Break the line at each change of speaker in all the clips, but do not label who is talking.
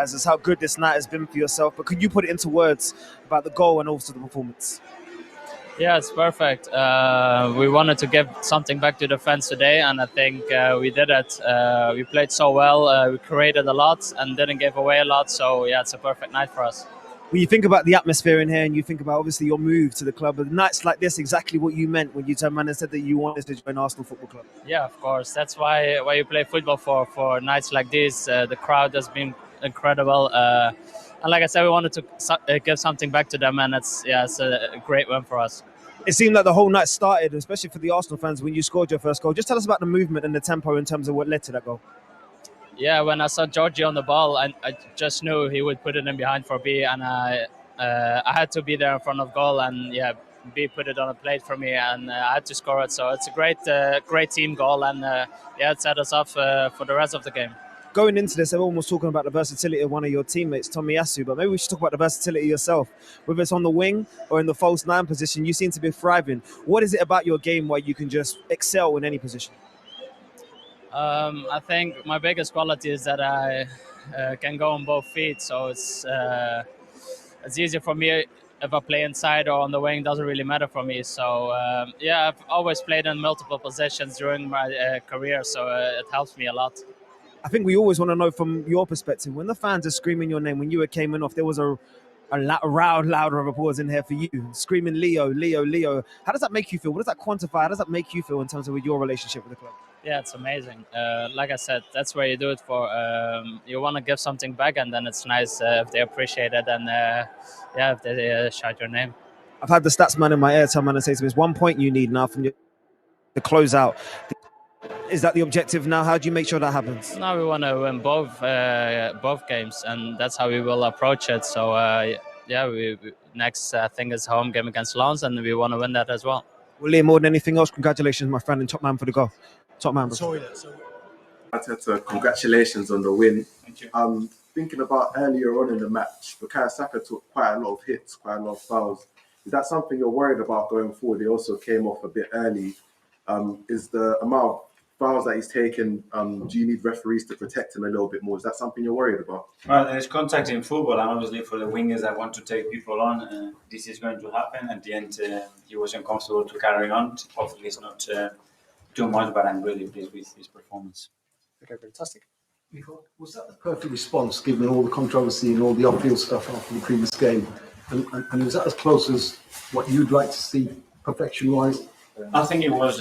as how good this night has been for yourself, but could you put it into words about the goal and also the performance?
Yeah, it's perfect. We wanted to give something back to the fans today, and I think we did it. We played so well, we created a lot and didn't give away a lot, so yeah, it's a perfect night for us.
When you think about the atmosphere in here and you think about obviously your move to the club, but nights like this, exactly what you meant when you turned around and said that you wanted to join Arsenal Football Club.
Yeah, of course. That's why you play football for nights like this. The crowd has been incredible, and like I said, we wanted to give something back to them, and it's a great win for us.
It seemed like the whole night started, especially for the Arsenal fans, when you scored your first goal. Just tell us about the movement and the tempo in terms of what led to that goal.
Yeah, when I saw Georgie on the ball, I just knew he would put it in behind for B, and I had to be there in front of goal, and yeah, B put it on a plate for me, and I had to score it. So it's a great team goal, and it set us up for the rest of the game.
Going into this, everyone was talking about the versatility of one of your teammates, Tomiyasu, but maybe we should talk about the versatility yourself. Whether it's on the wing or in the false nine position, you seem to be thriving. What is it about your game where you can just excel in any position?
I think my biggest quality is that I can go on both feet, so it's easier for me if I play inside or on the wing. Doesn't really matter for me. So I've always played in multiple positions during my career, so it helps me a lot.
I think we always want to know from your perspective, when the fans are screaming your name, when you were came in off, there was a louder of applause in here for you, screaming Leo, Leo, Leo. How does that make you feel? What does that quantify? How does that make you feel in terms of your relationship with the club?
Yeah, it's amazing. Like I said, that's where you do it for. You want to give something back, and then it's nice if they appreciate it, and if they shout your name.
I've had the stats man in my ear tell man and say to me, "It's 1 point you need now from your to close out." Is that the objective now? How do you make sure that happens?
Now we want to win both games, and that's how we will approach it. So we next thing is home game against Lens, and we want to win that as well.
Well, Liam, more than anything else, congratulations, my friend, and top man for the goal. Top man.
Sorry. Arteta, congratulations on the win.
Thank you.
Thinking about earlier on in the match, Mikel Saka took quite a lot of hits, quite a lot of fouls. Is that something you're worried about going forward? He also came off a bit early. Is the amount of fouls that he's taken, do you need referees to protect him a little bit more? Is that something you're worried about?
Well, there's contact in football, and obviously for the wingers that want to take people on, this is going to happen. At the end, he wasn't comfortable to carry on. Hopefully it's not too much, but I'm really pleased with his performance.
Okay, fantastic. Was that the perfect response, given all the controversy and all the off-field stuff after the previous game? And was that as close as what you'd like to see perfection-wise?
I think it was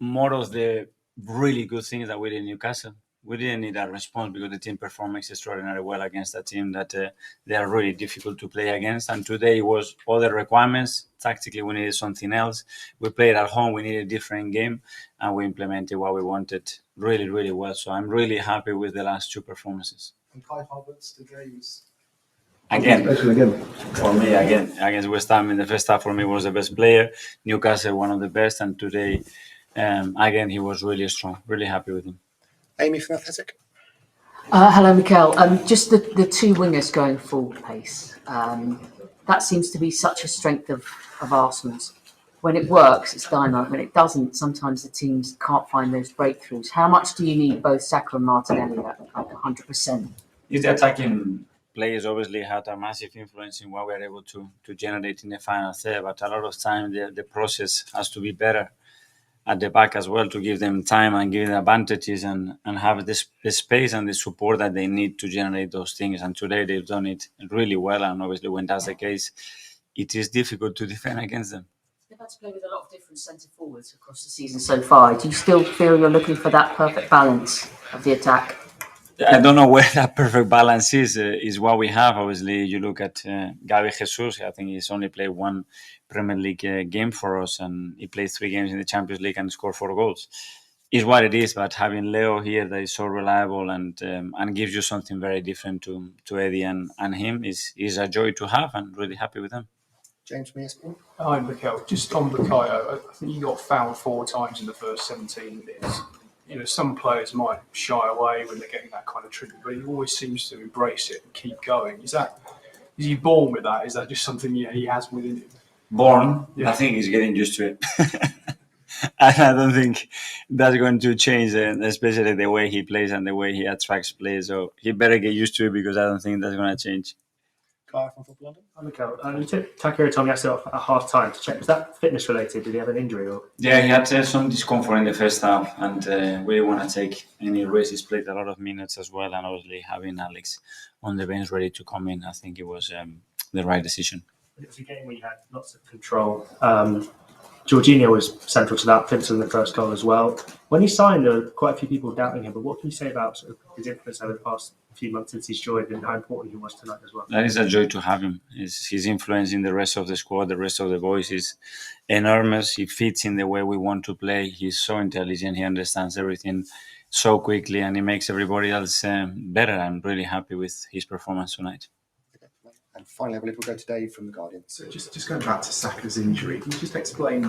more of the really good things that we did in Newcastle. We didn't need that response because the team performed extraordinarily well against a team that they are really difficult to play against. And today it was all the requirements. Tactically, we needed something else. We played at home. We needed a different game, and we implemented what we wanted really, really well. So I'm really happy with the last two performances.
And Kai Havertz today was
again
for
me against West Ham in the first half. For me, was the best player. Newcastle, one of the best, and today again he was really strong. Really happy with him.
Amy from Athletic.
Hello, Mikel. Just the two wingers going full pace. That seems to be such a strength of Arsenal's. When it works, it's dynamite. When it doesn't, sometimes the teams can't find those breakthroughs. How much do you need both Saka and Martinelli at 100%?
If the attacking players obviously had a massive influence in what we are able to generate in the final third, but a lot of time the process has to be better at the back as well, to give them time and give them advantages and have the space and the support that they need to generate those things. And today they've done it really well. And obviously when that's the case, it is difficult to defend against them.
They've had to play with a lot of different centre forwards across the season so far. Do you still feel you're looking for that perfect balance of the attack?
I don't know where that perfect balance is what we have. Obviously, you look at Gabi Jesus. I think he's only played one Premier League game for us, and he played 3 games in the Champions League and scored 4 goals. Is what it is, but having Leo here that is so reliable and gives you something very different to Eddie and him is a joy to have, and really happy with them.
James from ESPN.
Hi, Mikel. Just on Bukayo, I think you got fouled 4 times in the first 17 minutes. Some players might shy away when they're getting that kind of treatment, but he always seems to embrace it and keep going. Is he born with that? Is that just something he has within him?
Born? Yeah. I think he's getting used to it. And I don't think that's going to change, especially the way he plays and the way he attracts players. So he better get used to it, because I don't think that's going to change.
Guy from Football London. Hi, Mikel. You took Takehiro Tomiyasu off at half time to check. Was that fitness related? Did he have an injury? Or?
Yeah, he had some discomfort in the first half, and we didn't want to take any risks. He's played a lot of minutes as well, and obviously having Alex on the bench ready to come in, I think it was the right decision.
It was a game where you had lots of control. Jorginho was central to that, Vincent in the first goal as well. When he signed, there were quite a few people doubting him, but what can you say about sort of his influence over the past few months since he's joined, and how important he was tonight as well?
That is a joy to have him. His influence in the rest of the squad, the rest of the boys, is enormous. He fits in the way we want to play. He's so intelligent. He understands everything so quickly, and he makes everybody else better. I'm really happy with his performance tonight.
And finally, I believe we'll go to Dave from The Guardian.
So just going back to Saka's injury, can you just explain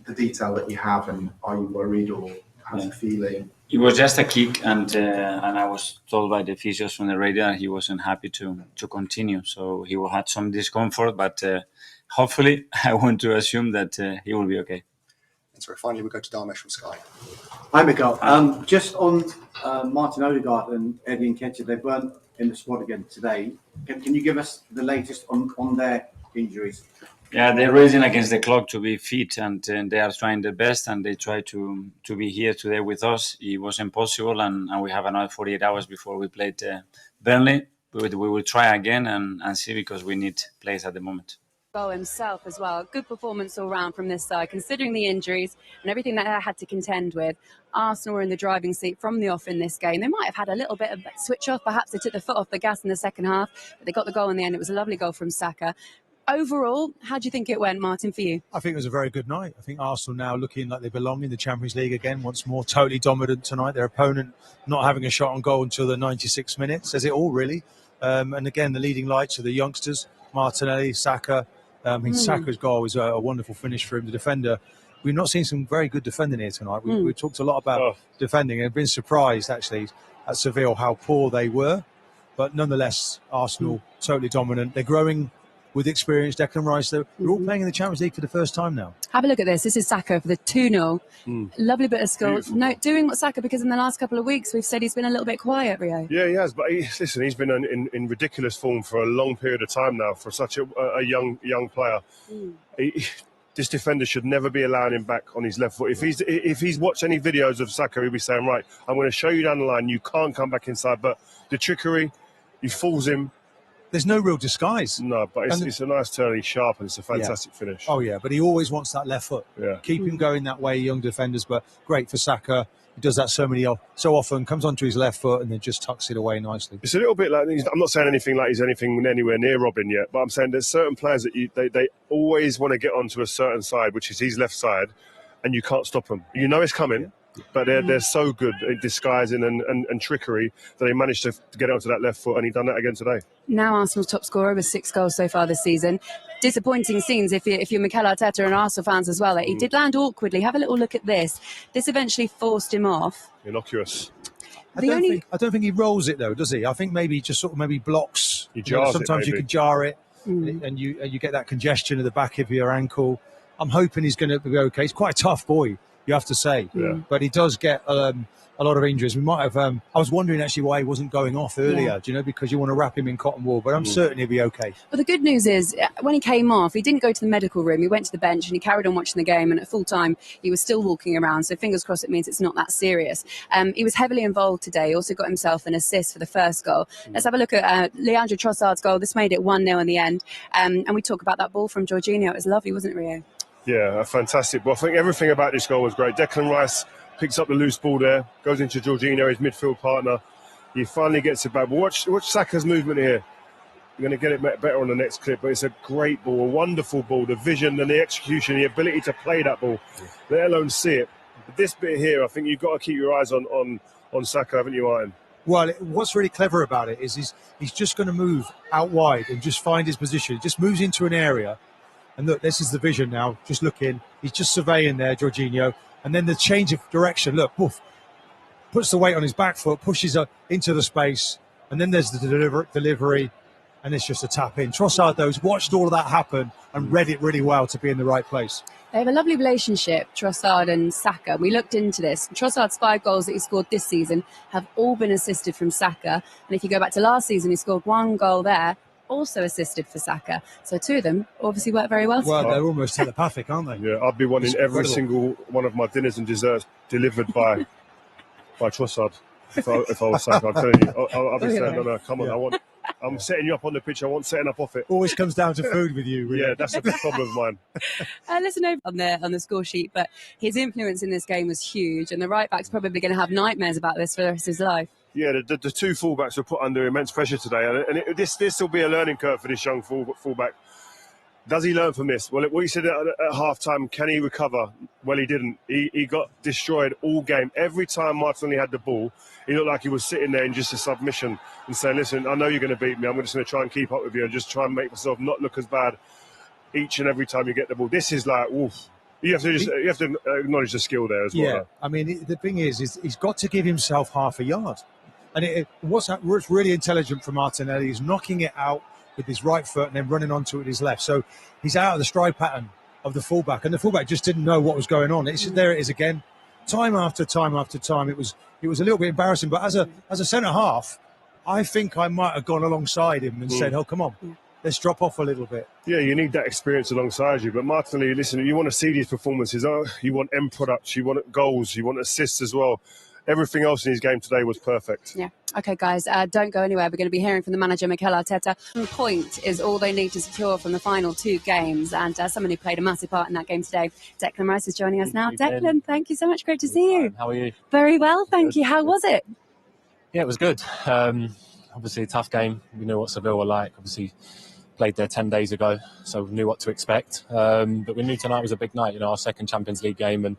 the detail that you have, and are you worried, or how's he feeling?
It was just a kick, and I was told by the physios from the radio that he wasn't happy to continue. So he had some discomfort, but hopefully I want to assume that he will be okay.
And so finally, we'll go to Darmesh from Sky.
Hi, Mikel. Just on Martin Odegaard and Eddie Nketiah, they weren't in the squad again today. Can you give us the latest on their injuries?
Yeah, they're racing against the clock to be fit, and they are trying their best, and they try to be here today with us. It was impossible, and we have another 48 hours before we played Burnley. We will try again and see, because we need players at the moment.
Himself as well. Good performance all round from this side, considering the injuries and everything that they had to contend with. Arsenal were in the driving seat from the off in this game. They might have had a little bit of switch off. Perhaps they took the foot off the gas in the second half, but they got the goal in the end. It was a lovely goal from Saka. Overall, how do you think it went, Martin, for you?
I think it was a very good night. I think Arsenal now looking like they belong in the Champions League again once more, totally dominant tonight. Their opponent not having a shot on goal until the 96 minutes, says it all really. And again, the leading lights are the youngsters, Martinelli, Saka. Saka's goal was a wonderful finish for him, the defender. We've not seen some very good defending here tonight. We talked a lot about defending, and I've been surprised actually at Sevilla how poor they were. But nonetheless, Arsenal totally dominant. They're growing with experience. Declan Rice, they're all playing in the Champions League for the first time now.
Have a look at this. This is Saka for the 2-0. Lovely bit of skill. No, doing what Saka, because in the last couple of weeks we've said he's been a little bit quiet, Rio.
Yeah, he has. But he's been in ridiculous form for a long period of time now for such a young player. This defender should never be allowing him back on his left foot. If he's watched any videos of Saka, he'll be saying, right, I'm going to show you down the line. You can't come back inside. But the trickery, he fools him.
There's no real disguise.
No, but it's a nice turn. He's sharp, and it's a fantastic finish.
Oh, yeah, but he always wants that left foot.
Yeah.
Keep him going that way, young defenders, but great for Saka. He does that so often, comes onto his left foot and then just tucks it away nicely.
It's a little bit like, I'm not saying anything like he's anywhere near Robin yet, but I'm saying there's certain players that they always want to get onto a certain side, which is his left side, and you can't stop them. You know it's coming. But they're so good at disguising and trickery that they managed to get onto that left foot, and he done that again today.
Now Arsenal's top scorer with 6 goals so far this season. Disappointing scenes if you're Mikel Arteta and Arsenal fans as well. He did land awkwardly. Have a little look at this. This eventually forced him off.
Innocuous.
I don't think he rolls it though, does he? I think maybe he just sort of blocks.
He jars
sometimes you can jar it, and you get that congestion at the back of your ankle. I'm hoping he's going to be okay. He's quite a tough boy, you have to say.
Yeah.
But he does get a lot of injuries. We might have. I was wondering actually why he wasn't going off earlier. Do you know, because you want to wrap him in cotton wool. But I'm certain he'll be okay.
Well, the good news is when he came off, he didn't go to the medical room. He went to the bench and he carried on watching the game. And at full time, he was still walking around. So fingers crossed, it means it's not that serious. He was heavily involved today. He also got himself an assist for the first goal. Let's have a look at Leandro Trossard's goal. This made it 1-0 in the end. And we talk about that ball from Jorginho. It was lovely, wasn't it, Rio?
Yeah, a fantastic ball. I think everything about this goal was great. Declan Rice picks up the loose ball there, goes into Jorginho, his midfield partner. He finally gets it back. But watch Saka's movement here. You're going to get it better on the next clip, but it's a great ball, a wonderful ball. The vision and the execution, the ability to play that ball, let alone see it. But this bit here, I think you've got to keep your eyes on Saka, haven't you, Ian?
Well, what's really clever about it is he's just going to move out wide and just find his position. He just moves into an area. And look, this is the vision now, just looking. He's just surveying there, Jorginho. And then the change of direction, look, poof, puts the weight on his back foot, pushes into the space. And then there's the delivery, and it's just a tap in. Trossard, though, watched all of that happen and read it really well to be in the right place.
They have a lovely relationship, Trossard and Saka. We looked into this. Trossard's 5 goals that he scored this season have all been assisted from Saka. And if you go back to last season, he scored 1 goal there, also assisted for Saka. So 2 of them obviously work very well
Well,
together.
they're almost telepathic, aren't they?
Yeah, I'd be wanting
It's
every
incredible.
single one of my dinners and desserts delivered by Trossard. If I was Saka, I'm telling you, I'll be saying, no, come on,
Yeah.
I'm setting you up on the pitch. I want setting up off it.
Always comes down to food with you, really.
Yeah, that's a big problem of mine.
Listen over on the score sheet, but his influence in this game was huge, and the right back's probably going to have nightmares about this for the rest of his life.
Yeah, the 2 fullbacks were put under immense pressure today, and this will be a learning curve for this young fullback. Does he learn from this? Well, what he said at half-time, can he recover? Well, he didn't. He got destroyed all game. Every time Martinelli had the ball, he looked like he was sitting there in just a submission and saying, listen, I know you're going to beat me. I'm just going to try and keep up with you and just try and make myself not look as bad each and every time you get the ball. This is like, oof. You have to acknowledge the skill there as well.
Yeah, I mean, the thing is he's got to give himself half a yard. And what's really intelligent from Martinelli is knocking it out with his right foot and then running onto it with his left. So he's out of the stride pattern of the fullback, and the fullback just didn't know what was going on. There it is again, time after time after time. It was a little bit embarrassing, but as a centre half, I think I might have gone alongside him and said, "Oh, come on, let's drop off a little bit."
Yeah, you need that experience alongside you. But Martinelli, listen, you want to see these performances. You want end products, you want goals, you want assists as well. Everything else in his game today was perfect.
Yeah. Okay, guys, don't go anywhere. We're going to be hearing from the manager, Mikel Arteta. 1 point is all they need to secure from the final 2 games. And someone who played a massive part in that game today, Declan Rice, is joining us now. Declan, thank you so much. Great to see you.
How are you?
Very well, thank you. How was it?
Yeah, it was good. Obviously, a tough game. We knew what Sevilla were like. Obviously, played there 10 days ago, so we knew what to expect. But we knew tonight was a big night, our second Champions League game, and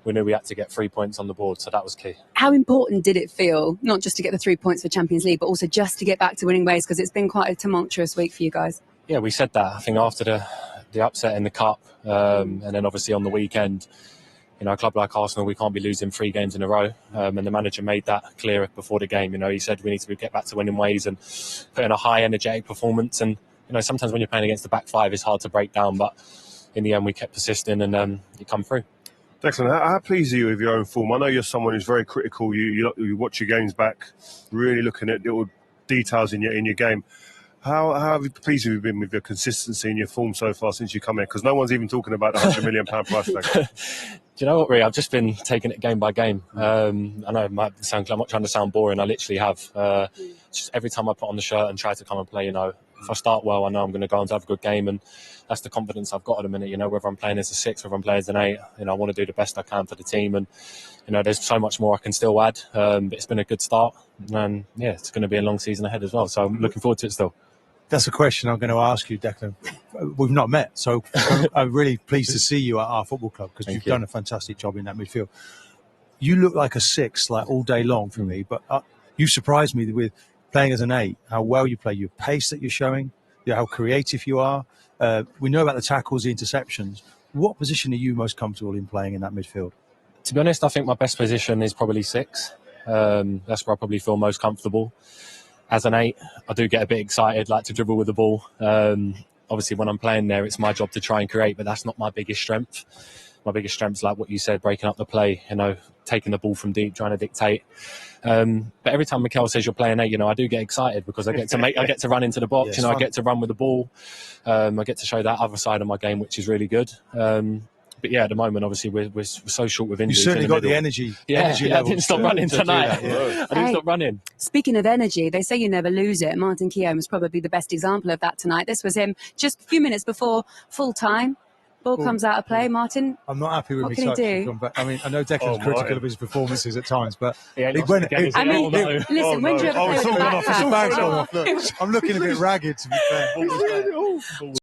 we knew we had to get 3 points on the board, so that was key.
How important did it feel, not just to get the 3 points for Champions League, but also just to get back to winning ways, because it's been quite a tumultuous week for you guys?
Yeah, we said that. I think after the upset in the Cup, and then obviously on the weekend, a club like Arsenal, we can't be losing 3 games in a row. And the manager made that clear before the game. He said we need to get back to winning ways and put in a high energetic performance. And, sometimes when you're playing against the back 5, it's hard to break down. But in the end, we kept persisting and you come through.
Declan, how pleased are you with your own form? I know you're someone who's very critical. You watch your games back, really looking at little details in your game. How pleased have you been with your consistency and your form so far since you come in? Because no one's even talking about the £100 million price tag.
Do you know what, Ree? I've just been taking it game by game. I know it might sound, I'm not trying to sound boring. I literally have. Just every time I put on the shirt and try to come and play, if I start well, I know I'm going to go on to have a good game, and that's the confidence I've got at the minute. Whether I'm playing as a 6, whether I'm playing as an 8, I want to do the best I can for the team, and there's so much more I can still add. But it's been a good start, and yeah, it's going to be a long season ahead as well. So I'm looking forward to it still.
That's a question I'm going to ask you, Declan. We've not met, so I'm really pleased to see you at our football club, because you've done a fantastic job in that midfield. You look like a 6 all day long for me, but you surprised me with playing as an 8, how well you play, your pace that you're showing, how creative you are. We know about the tackles, the interceptions. What position are you most comfortable in playing in that midfield?
To be honest, I think my best position is probably 6. That's where I probably feel most comfortable. As an 8, I do get a bit excited, like to dribble with the ball. Obviously, when I'm playing there, it's my job to try and create, but that's not my biggest strength. My biggest strength's like what you said, breaking up the play, taking the ball from deep, trying to dictate. But every time Mikel says you're playing 8, I do get excited, because I get to run into the box.
Yes,
I get to run with the ball. I get to show that other side of my game, which is really good. But yeah, at the moment, obviously, we're so short with injuries.
You certainly got the energy.
Yeah, I didn't stop running tonight.
Yeah.
I didn't stop running.
Speaking of energy, they say you never lose it. Martin Keown was probably the best example of that tonight. This was him just a few minutes before full time. Ball comes out of play. Martin,
I'm not happy with
what
me
can he
touch.
do?
I mean, I know Declan's critical of his performances at times, but
listen, when do you ever play with the back?
I'm looking a bit ragged, to be fair.